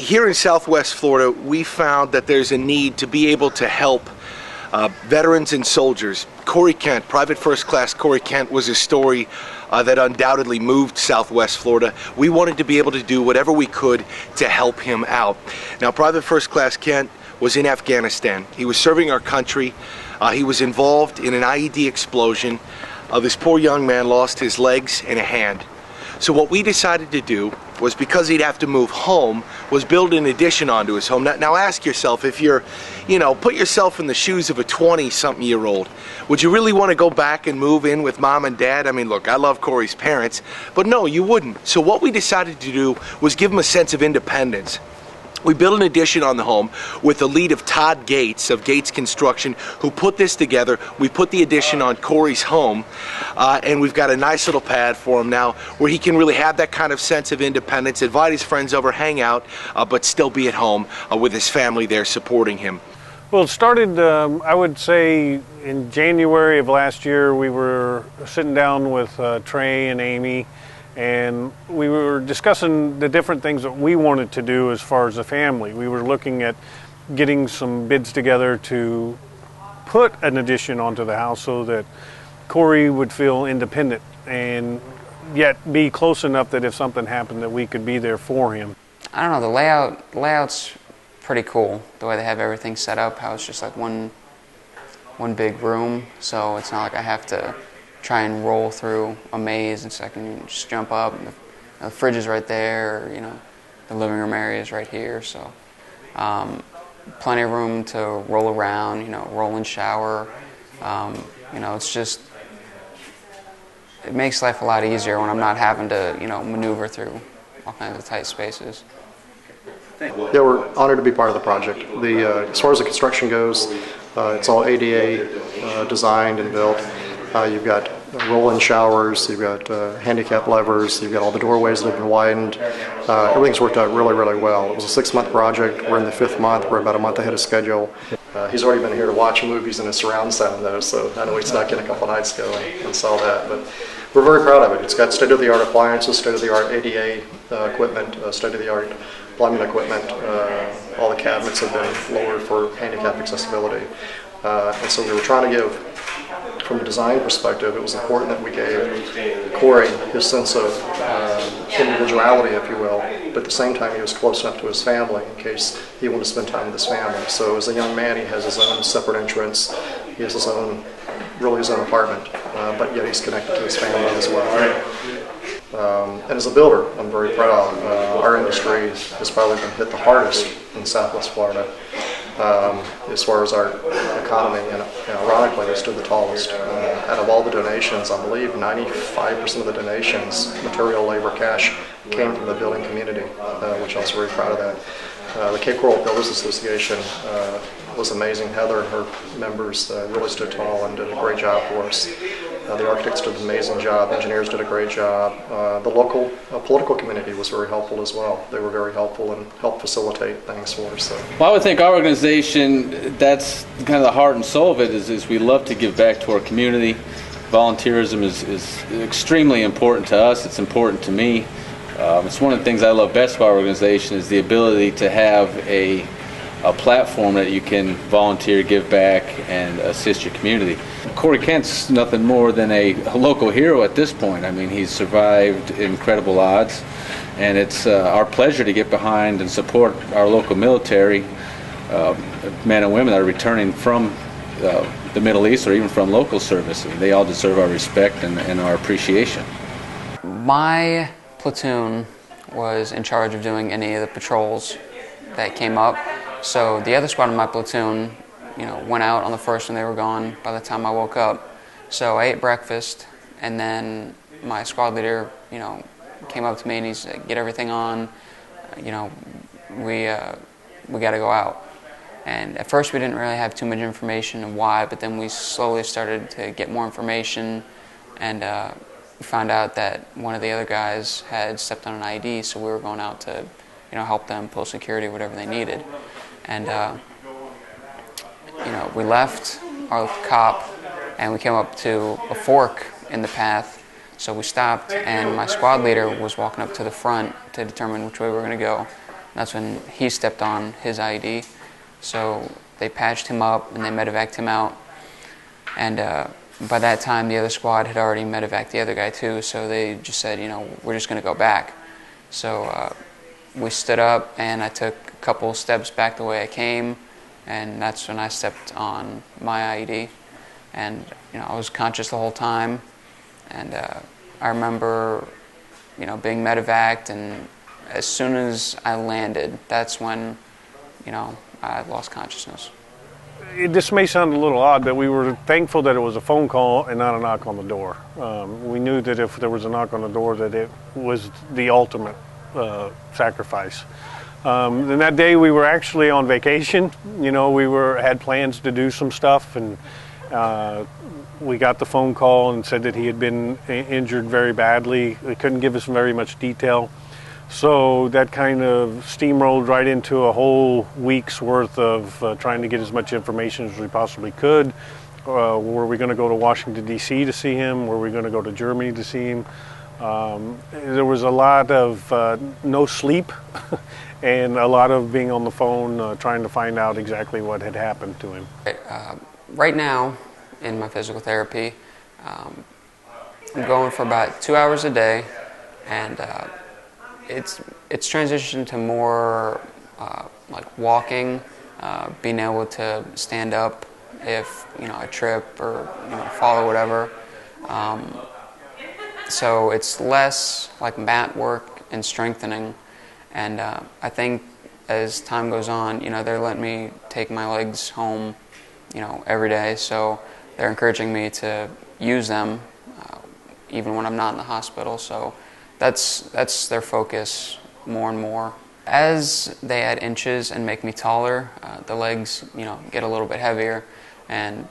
here in Southwest Florida, we found that there's a need to be able to help veterans and soldiers. Corey Kent, Private First Class Corey Kent, was a story that undoubtedly moved Southwest Florida. We wanted to be able to do whatever we could to help him out. Now, Private First Class Kent was in Afghanistan. He was serving our country. He was involved in an IED explosion. This poor young man lost his legs and a hand. So what we decided to do was, because he'd have to move home, was build an addition onto his home. Now ask yourself, if you're, put yourself in the shoes of a 20-something-year-old. Would you really want to go back and move in with mom and dad? I mean, look, I love Corey's parents, but no, you wouldn't. So what we decided to do was give him a sense of independence. We built an addition on the home with the lead of Todd Gates of Gates Construction, who put this together. We put the addition on Corey's home, and we've got a nice little pad for him now where he can really have that kind of sense of independence, invite his friends over, hang out, but still be at home with his family there supporting him. Well, it started, I would say, in January of last year. We were sitting down with Trey and Amy, and we were discussing the different things that we wanted to do as far as a family. We were looking at getting some bids together to put an addition onto the house so that Corey would feel independent and yet be close enough that if something happened that we could be there for him. I don't know, the layout's pretty cool, the way they have everything set up, how it's just like one big room, so it's not like I have to try and roll through a maze, and so I can just jump up, and the fridge is right there, the living room area is right here, so plenty of room to roll around, roll and shower. It's just, it makes life a lot easier when I'm not having to, maneuver through all kinds of tight spaces. Yeah, we're honored to be part of the project. As far as the construction goes, it's all ADA designed and built. You've got roll-in showers, you've got handicap levers, you've got all the doorways that have been widened. Everything's worked out really, really well. It was a 6-month project. We're in the 5th month. We're about a month ahead of schedule. He's already been here to watch movies in a surround sound, though, so I know he snuck in a couple nights ago and saw that. But we're very proud of it. It's got state-of-the-art appliances, state-of-the-art ADA equipment, state-of-the-art plumbing equipment. All the cabinets have been lowered for handicap accessibility. And so we were trying to give, from a design perspective, it was important that we gave Corey his sense of individuality, if you will, but at the same time he was close enough to his family in case he wanted to spend time with his family. So as a young man, he has his own separate entrance, he has his own apartment, but yet he's connected to his family as well. And as a builder, I'm very proud. Our industry has probably been hit the hardest in Southwest Florida. As far as our economy, and ironically, they stood the tallest. Out of all the donations, I believe 95% of the donations, material, labor, cash, came from the building community, which I was very proud of that. The Cape Coral Builders Association was amazing. Heather and her members really stood tall and did a great job for us. The architects did an amazing job. Engineers did a great job. The local political community was very helpful as well. They were very helpful and helped facilitate things for us. So. Well, I would think our organization, that's kind of the heart and soul of it, is we love to give back to our community. Volunteerism is extremely important to us. It's important to me. It's one of the things I love best about our organization is the ability to have a platform that you can volunteer, give back, and assist your community. Corey Kent's nothing more than a local hero at this point. I mean, he's survived incredible odds, and it's our pleasure to get behind and support our local military, men and women that are returning from the Middle East or even from local service. I mean, they all deserve our respect and our appreciation. My platoon was in charge of doing any of the patrols that came up. So the other squad in my platoon, went out on the first when they were gone by the time I woke up. So I ate breakfast, and then my squad leader, came up to me and he said, "Get everything on, we got to go out." And at first we didn't really have too much information of why, but then we slowly started to get more information, and we found out that one of the other guys had stepped on an IED, so we were going out to, help them pull security, whatever they needed. And we left our cop and we came up to a fork in the path, so we stopped, and my squad leader was walking up to the front to determine which way we were going to go. That's when he stepped on his IED. So they patched him up and they medevaced him out. And by that time, the other squad had already medevaced the other guy too. So they just said, we're just going to go back. So we stood up and I took a couple steps back the way I came. And that's when I stepped on my IED. And, I was conscious the whole time. And I remember, being medevaced, and as soon as I landed, that's when, I lost consciousness. This may sound a little odd, but we were thankful that it was a phone call and not a knock on the door. We knew that if there was a knock on the door, that it was the ultimate sacrifice. And that day we were actually on vacation. We had plans to do some stuff, and we got the phone call and said that he had been injured very badly. They couldn't give us very much detail. So that kind of steamrolled right into a whole week's worth of trying to get as much information as we possibly could. Were we going to go to Washington, D.C. to see him? Were we going to go to Germany to see him? There was a lot of no sleep and a lot of being on the phone trying to find out exactly what had happened to him. Right now, in my physical therapy, I'm going for about 2 hours a day, and it's transitioned to more like walking, being able to stand up if I trip or fall or whatever. So it's less like mat work and strengthening, and I think as time goes on, they're letting me take my legs home, every day. So they're encouraging me to use them even when I'm not in the hospital. So that's their focus more and more. As they add inches and make me taller, the legs, get a little bit heavier, and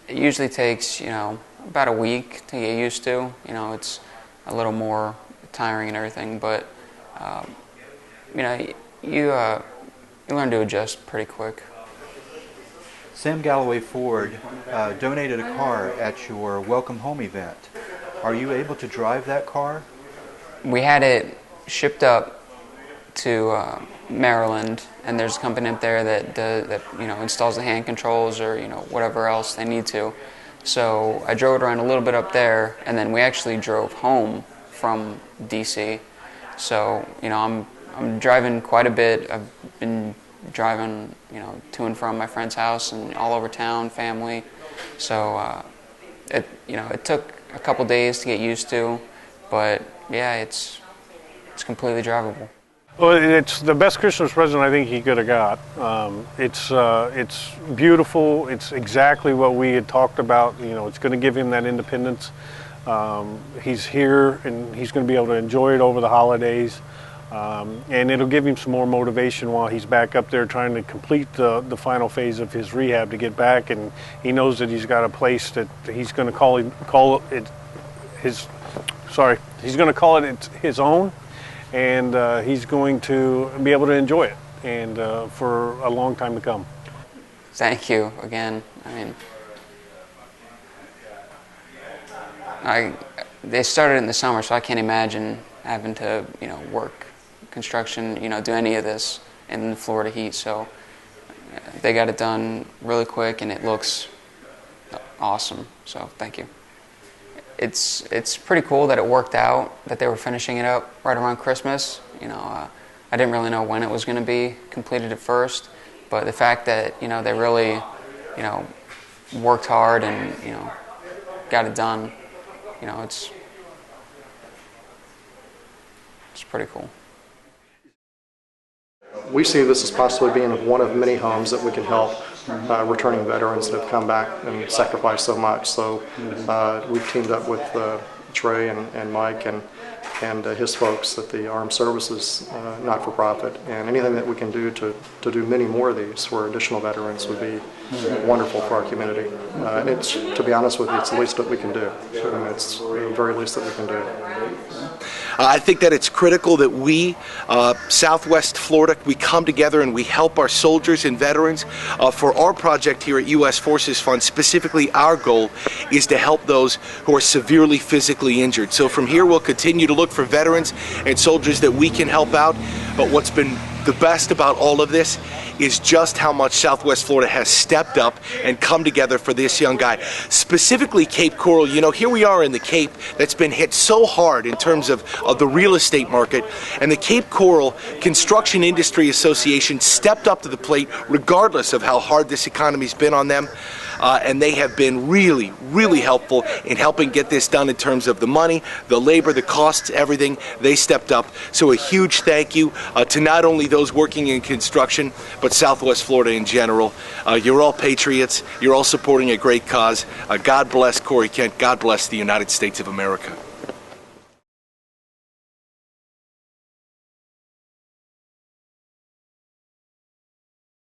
it usually takes, about a week to get used to. It's a little more tiring and everything, but you learn to adjust pretty quick. Sam Galloway Ford donated a car at your Welcome Home event. Are you able to drive that car? We had it shipped up to Maryland, and there's a company up there that installs the hand controls or whatever else they need to. So I drove it around a little bit up there, and then we actually drove home from DC. So I'm driving quite a bit. I've been driving to and from my friend's house and all over town, family. So it took a couple days to get used to, but yeah, it's completely drivable. Well, it's the best Christmas present I think he could have got. It's beautiful. It's exactly what we had talked about. It's going to give him that independence. He's here, and he's going to be able to enjoy it over the holidays. And it'll give him some more motivation while he's back up there trying to complete the final phase of his rehab to get back. And he knows that he's got a place that he's going to call it his own. And he's going to be able to enjoy it, and for a long time to come. Thank you again. They started in the summer, so I can't imagine having to work construction, do any of this in the Florida heat. So they got it done really quick, and it looks awesome. So thank you. It's pretty cool that it worked out, that they were finishing it up right around Christmas. I didn't really know when it was going to be completed at first, but the fact that they really worked hard and got it done, it's pretty cool. We see this as possibly being one of many homes that we can help returning veterans that have come back and sacrificed so much. So we've teamed up with Trey and Mike and his folks at the Armed Services not-for-profit, and anything that we can do to do many more of these for additional veterans would be wonderful for our community. And it's, to be honest with you, it's the least that we can do. It's the very least that we can do. I think that it's critical that we, Southwest Florida, we come together and we help our soldiers and veterans. For our project here at U.S. Forces Fund, specifically our goal is to help those who are severely physically injured. So from here we'll continue to look for veterans and soldiers that we can help out. But what's been the best about all of this is just how much Southwest Florida has stepped up and come together for this young guy. Specifically Cape Coral, you know, here we are in the Cape that's been hit so hard in terms of the real estate market, and the Cape Coral Construction Industry Association stepped up to the plate regardless of how hard this economy's been on them. And they have been really, really helpful in helping get this done in terms of the money, the labor, the costs, everything. They stepped up. So a huge thank you to not only those working in construction, but Southwest Florida in general. You're all patriots. You're all supporting a great cause. God bless Corey Kent. God bless the United States of America.